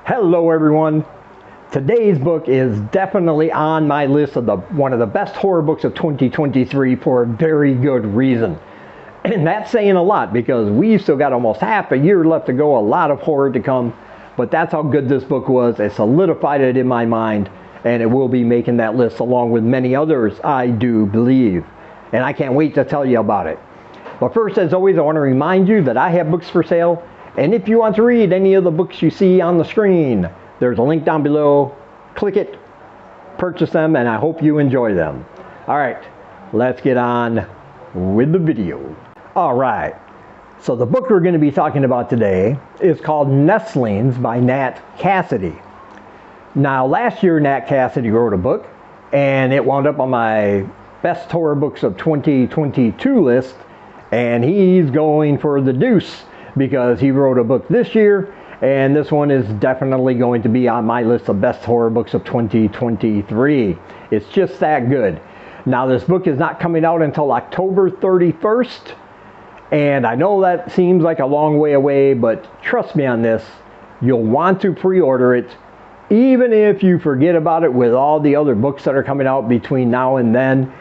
Hello everyone. Today's book is definitely on my list of one of the best horror books of 2023 for a very good reason. And that's saying a lot because we've still got almost half a year left to go, a lot of horror to come. But that's how good this book was. It solidified it in my mind, and it will be making that list along with many others, I do believe. And I can't wait to tell you about it. But first, as always, I want to remind you that I have books for sale. And if you want to read any of the books you see on the screen, there's a link down below. Click it, purchase them, and I hope you enjoy them. All right, let's get on with the video. All right, so the book we're going to be talking about today is called Nestlings by Nat Cassidy. Now, last year Nat Cassidy wrote a book, and it wound up on my best horror books of 2022 list, and he's going for the deuce because he wrote a book this year, and this one is definitely going to be on my list of best horror books of 2023. It's just that good. Now, this book is not coming out until October 31st, and I know that seems like a long way away, but trust me on this, you'll want to pre-order it, even if you forget about it with all the other books that are coming out between now and then.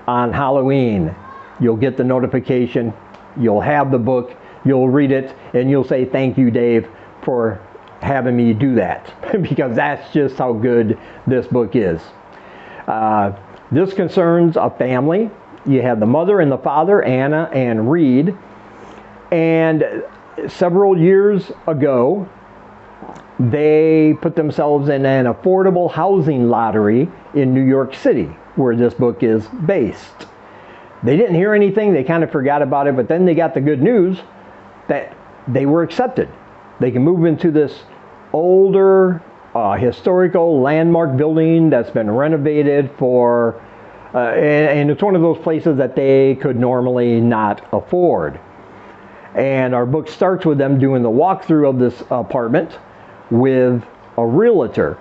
On Halloween, you'll get the notification, you'll have the book, you'll read it, and you'll say, thank you, Dave, for having me do that, because that's just how good this book is. This concerns a family. You have the mother and the father, Anna and Reed, and several years ago, they put themselves in an affordable housing lottery in New York City, where this book is based. They didn't hear anything, they kind of forgot about it, but then they got the good news that they were accepted. They can move into this older historical landmark building that's been renovated for, and it's one of those places that they could normally not afford. And our book starts with them doing the walkthrough of this apartment with a realtor.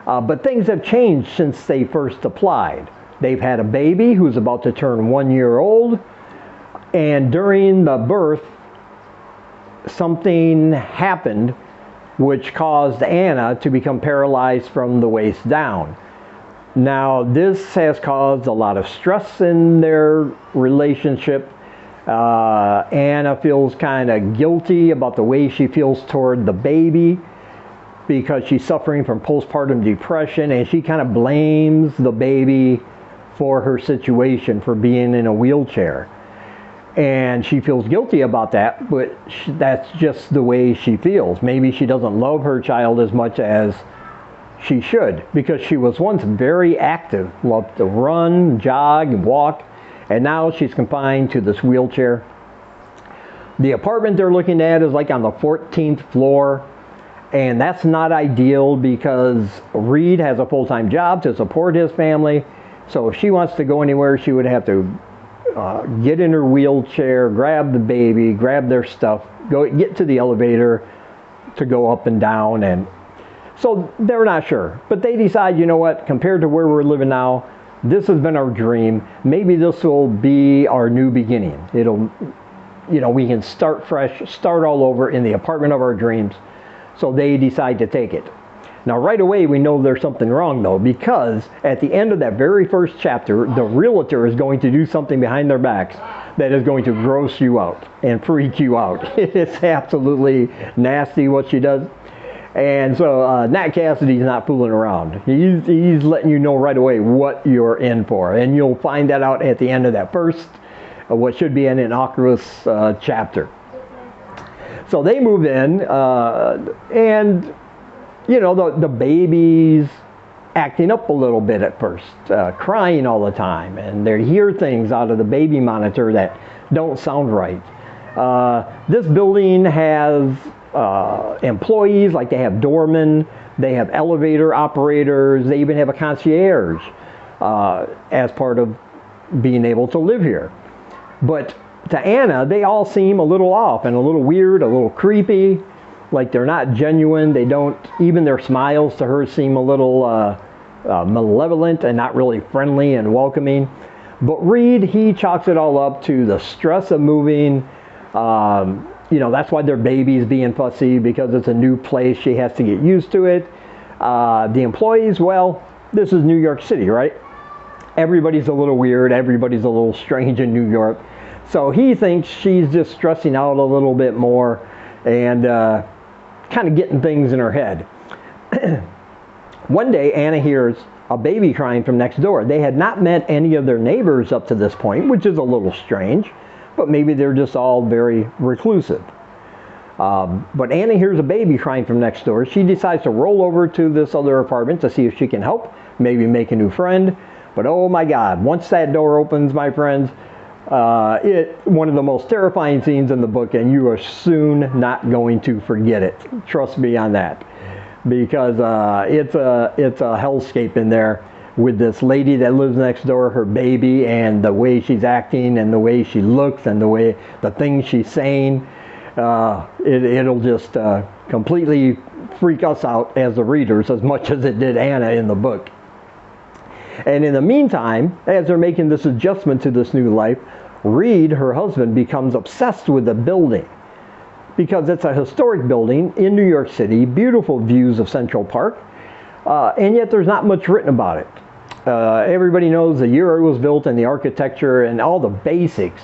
But things have changed since they first applied. They've had a baby who's about to turn 1 year old, and during the birth, something happened which caused Anna to become paralyzed from the waist down. Now, this has caused a lot of stress in their relationship. Anna feels kind of guilty about the way she feels toward the baby because she's suffering from postpartum depression, and she kind of blames the baby for her situation, for being in a wheelchair. And she feels guilty about that, but that's just the way she feels. Maybe she doesn't love her child as much as she should, because she was once very active, loved to run, jog, and walk, and now she's confined to this wheelchair. The apartment they're looking at is like on the 14th floor, and that's not ideal because Reed has a full-time job to support his family, so if she wants to go anywhere, she would have to get in her wheelchair, grab the baby, grab their stuff, get to the elevator to go up and down. And so they're not sure, but they decide, you know what, compared to where we're living now, this has been our dream. Maybe this will be our new beginning. It'll, you know, we can start fresh, start all over in the apartment of our dreams. So they decide to take it. Now, right away, we know there's something wrong, though, because at the end of that very first chapter, the realtor is going to do something behind their backs that is going to gross you out and freak you out. It's absolutely nasty what she does. And so Nat Cassidy's not fooling around. He's letting you know right away what you're in for. And you'll find that out at the end of that first, what should be an innocuous chapter. So they move in, and you know, the baby's acting up a little bit at first, crying all the time, and they hear things out of the baby monitor that don't sound right. This building has employees, like they have doormen, they have elevator operators, they even have a concierge as part of being able to live here. But to Anna, they all seem a little off and a little weird, a little creepy. Like they're not genuine. They don't, even their smiles to her seem a little malevolent and not really friendly and welcoming. But Reed, he chalks it all up to the stress of moving, you know, that's why their baby's being fussy, because it's a new place. She has to get used to it. The employees, well, this is New York City, right? Everybody's a little weird. Everybody's a little strange in New York. So he thinks she's just stressing out a little bit more and kind of getting things in her head. One day, Anna hears a baby crying from next door. They had not met any of their neighbors up to this point, which is a little strange, but maybe they're just all very reclusive. But Anna hears a baby crying from next door. She decides to roll over to this other apartment to see if she can help, maybe make a new friend. But oh my God, once that door opens, my friends, one of the most terrifying scenes in the book, and you are soon not going to forget it. Trust me on that, because it's a hellscape in there with this lady that lives next door, her baby, and the way she's acting and the way she looks and the things she's saying. It'll just completely freak us out as the readers as much as it did Anna in the book. And in the meantime, as they're making this adjustment to this new life, Reed, her husband, becomes obsessed with the building, because it's a historic building in New York City, beautiful views of Central Park, and yet there's not much written about it. Everybody knows the year it was built and the architecture and all the basics,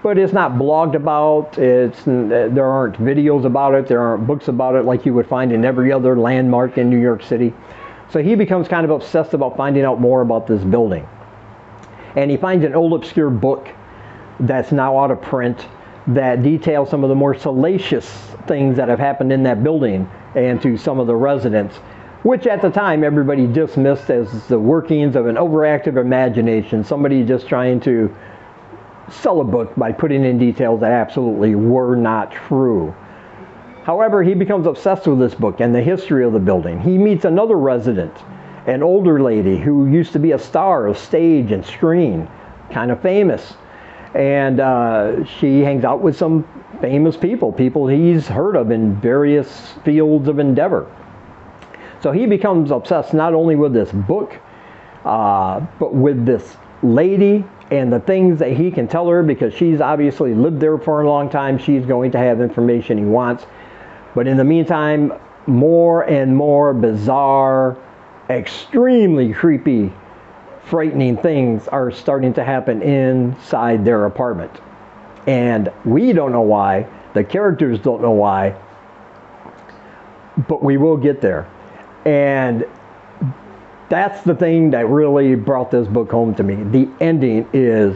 but it's not blogged about. There aren't videos about it. There aren't books about it like you would find in every other landmark in New York City. So he becomes kind of obsessed about finding out more about this building. And he finds an old obscure book that's now out of print that details some of the more salacious things that have happened in that building and to some of the residents, which at the time everybody dismissed as the workings of an overactive imagination, somebody just trying to sell a book by putting in details that absolutely were not true. However, he becomes obsessed with this book and the history of the building. He meets another resident, an older lady who used to be a star of stage and screen, kind of famous. And she hangs out with some famous people he's heard of in various fields of endeavor. So he becomes obsessed not only with this book, but with this lady and the things that he can tell her, because she's obviously lived there for a long time. She's going to have information he wants. But in the meantime, more and more bizarre, extremely creepy, frightening things are starting to happen inside their apartment. And we don't know why, the characters don't know why, but we will get there. And that's the thing that really brought this book home to me. The ending is,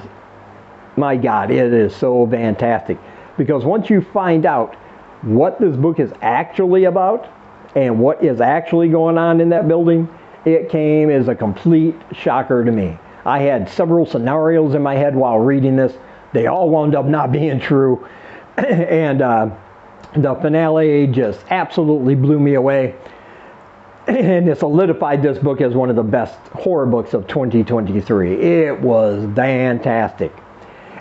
my God, it is so fantastic. Because once you find out what this book is actually about and what is actually going on in that building, it came as a complete shocker to me. I had several scenarios in my head while reading this. They all wound up not being true. And the finale just absolutely blew me away. And it solidified this book as one of the best horror books of 2023. It was fantastic.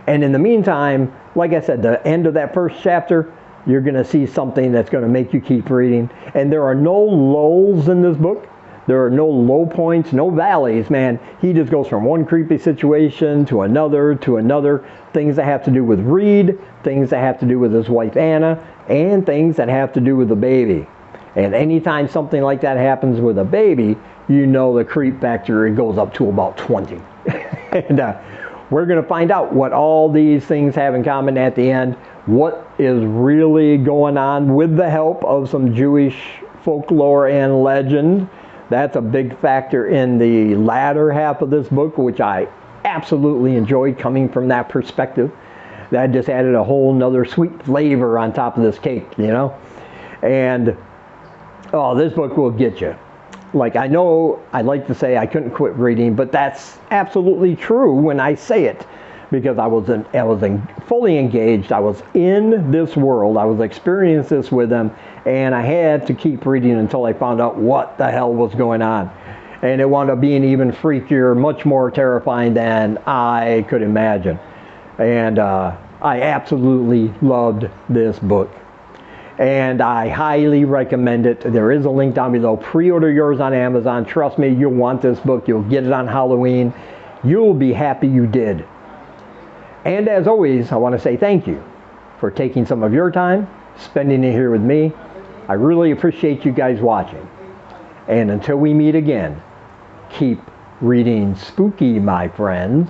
And in the meantime, like I said, the end of that first chapter, you're going to see something that's going to make you keep reading. And there are no lulls in this book. There are no low points, no valleys, man. He just goes from one creepy situation to another, things that have to do with Reed, things that have to do with his wife Anna, and things that have to do with the baby. And anytime something like that happens with a baby, you know the creep factor, it goes up to about 20. And we're going to find out what all these things have in common at the end, what is really going on with the help of some Jewish folklore and legend. That's a big factor in the latter half of this book, which I absolutely enjoyed coming from that perspective. That just added a whole nother sweet flavor on top of this cake, you know? And, oh, this book will get you. Like, I know I like to say I couldn't quit reading, but that's absolutely true when I say it. Because I was fully engaged. I was in this world. I was experiencing this with them. And I had to keep reading until I found out what the hell was going on. And it wound up being even freakier, much more terrifying than I could imagine. And I absolutely loved this book. And I highly recommend it. There is a link down below. Pre-order yours on Amazon. Trust me, you'll want this book. You'll get it on Halloween. You'll be happy you did. And as always, I want to say thank you for taking some of your time, spending it here with me. I really appreciate you guys watching. And until we meet again, keep reading spooky, my friends.